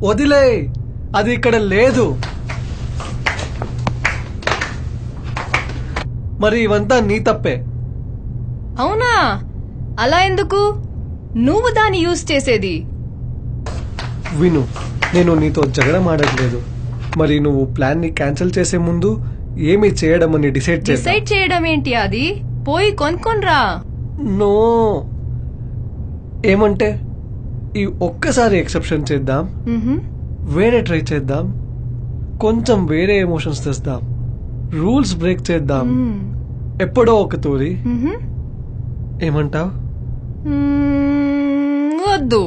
వదిలే, అది ఇక్కడ లేదు. మరి ఇవంతా నీ తప్పే. అవునా? అలా ఎందుకు? నువ్వు దాన్ని యూజ్ చేసేది. విను, నేను నీతో జగడమాడట్లేదు. మరి నువ్వు ప్లాన్ ని క్యాన్సిల్ చేసే ముందు ఏమి చేయడం అని డిసైడ్ చేయడం ఏంటి? అది పోయి కొనుక్కొనిరా. నో, ఏమంటే ఈ ఒక్కసారి ఎక్సెప్షన్ చేద్దాం, వేరే ట్రై చేద్దాం, కొంచెం వేరే ఎమోషన్స్ తెద్దాం, రూల్స్ బ్రేక్ చేద్దాం, ఎప్పుడో ఒక తూరి. ఏమంటావ్? వద్దు.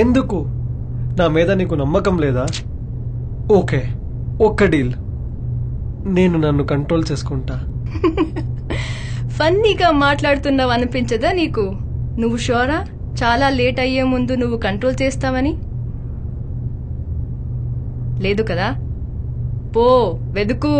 ఎందుకు? నా మీద నీకు నమ్మకం లేదా? ఓకే, ఒక్క డీల్, నేను నన్ను కంట్రోల్ చేసుకుంటా. ఫన్నీగా మాట్లాడుతున్నావు అనిపించదా నీకు? నువ్వు షోరా చాలా లేట్ అయ్యే ముందు నువ్వు కంట్రోల్ చేస్తావని? లేదు కదా? పో వెదుకు.